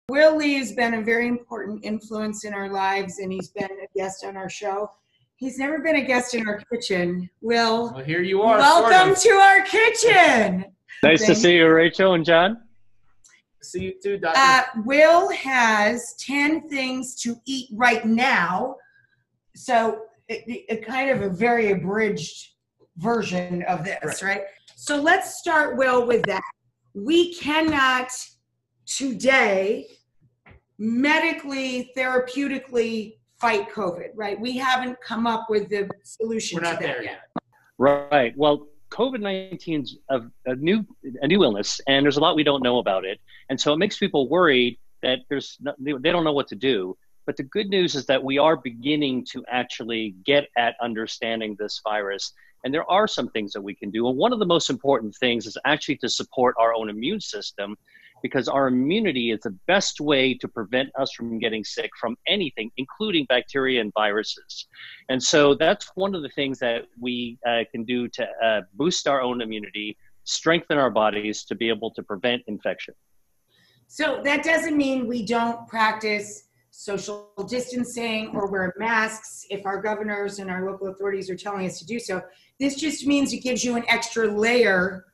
Will Lee has been a very important influence in our lives, and he's been a guest on our show. He's never been a guest in our kitchen. Will, well, here you are. Welcome to our kitchen. Nice to see you, Rachel and John. See you too, Doctor. Will has 10 things to eat right now. So it kind of a very abridged version of this, right? So let's start, Will, with that. We cannot today medically, therapeutically fight COVID, right? We haven't come up with the solution We're not to that there yet. Right. Well, COVID-19 is a new illness, and there's a lot we don't know about it. And so it makes people worried that they don't know what to do. But the good news is that we are beginning to actually get at understanding this virus. And there are some things that we can do. And one of the most important things is actually to support our own immune system, because our immunity is the best way to prevent us from getting sick from anything, including bacteria and viruses. And so that's one of the things that we can do to boost our own immunity, strengthen our bodies to be able to prevent infection. So that doesn't mean we don't practice social distancing or wear masks if our governors and our local authorities are telling us to do so. This just means it gives you an extra layer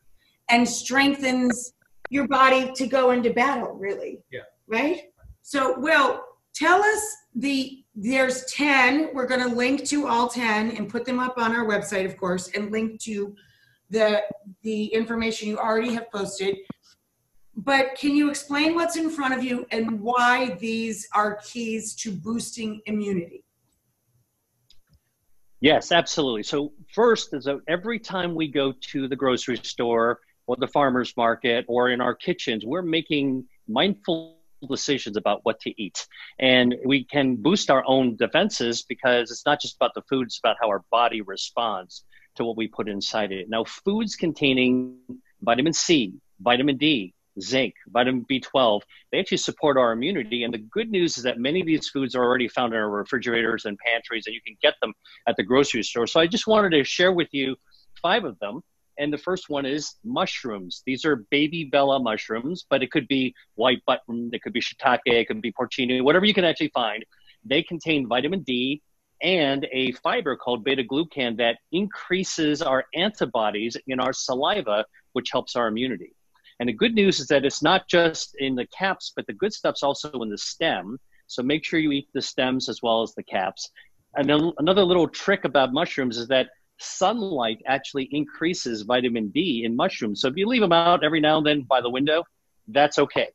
and strengthens your body to go into battle, really. Yeah. Right? So, Will, tell us there's 10. We're going to link to all 10 and put them up on our website, of course, and link to the information you already have posted. But can you explain what's in front of you and why these are keys to boosting immunity? Yes, absolutely. So first is that every time we go to the grocery store or the farmer's market or in our kitchens, we're making mindful decisions about what to eat. And we can boost our own defenses because it's not just about the food, it's about how our body responds to what we put inside it. Now, foods containing vitamin C, vitamin D, zinc, vitamin B12, they actually support our immunity. And the good news is that many of these foods are already found in our refrigerators and pantries, and you can get them at the grocery store. So I just wanted to share with you 5 of them. And the first one is mushrooms. These are baby Bella mushrooms, but it could be white button, it could be shiitake, it could be porcini, whatever you can actually find. They contain vitamin D and a fiber called beta-glucan that increases our antibodies in our saliva, which helps our immunity. And the good news is that it's not just in the caps, but the good stuff's also in the stem. So make sure you eat the stems as well as the caps. And then another little trick about mushrooms is that sunlight actually increases vitamin D in mushrooms. So if you leave them out every now and then by the window, that's okay.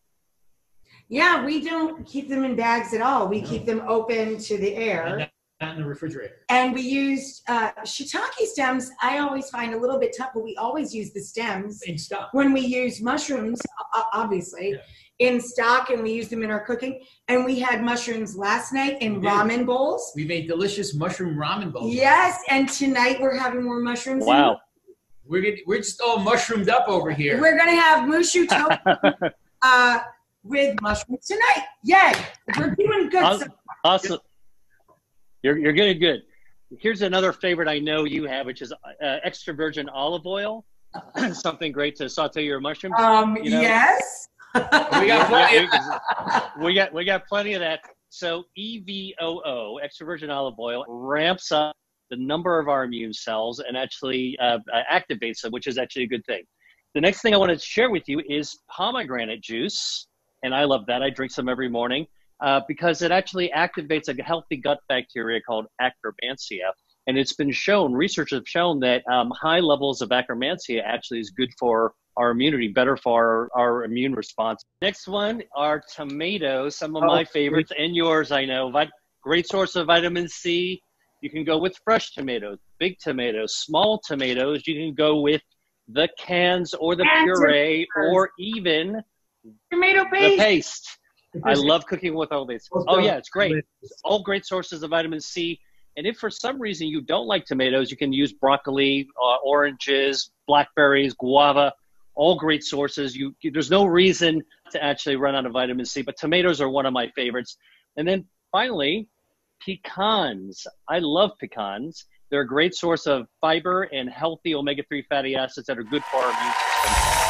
Yeah, we don't keep them in bags at all. We keep them open to the air. Not in the refrigerator. And we used shiitake stems. I always find a little bit tough, but we always use the stems In stock. when we use mushrooms, obviously, in stock, and we use them in our cooking. And we had mushrooms last night in ramen bowls. We made delicious mushroom ramen bowls. Yes, and tonight we're having more mushrooms. Wow. We're just all mushroomed up over here. We're going to have mushu tofu with mushrooms tonight. Yay! We're doing good. Awesome. You're getting good. Here's another favorite I know you have, which is extra virgin olive oil. Something great to saute your mushrooms. You know? Yes. We got plenty. we got plenty of that. So EVOO, extra virgin olive oil, ramps up the number of our immune cells and actually activates them, which is actually a good thing. The next thing I want to share with you is pomegranate juice, and I love that. I drink some every morning. Because it actually activates a healthy gut bacteria called Akkermansia. And it's been shown, researchers have shown that high levels of Akkermansia actually is good for our immunity, better for our immune response. Next one are tomatoes, some of my favorites, and yours, I know. Great source of vitamin C. You can go with fresh tomatoes, big tomatoes, small tomatoes. You can go with the cans or the puree or even tomato the paste. I love cooking with all these. Oh, yeah, it's great. All great sources of vitamin C. And if for some reason you don't like tomatoes, you can use broccoli, oranges, blackberries, guava, all great sources. There's no reason to actually run out of vitamin C, but tomatoes are one of my favorites. And then finally, pecans. I love pecans. They're a great source of fiber and healthy omega-3 fatty acids that are good for our immune system.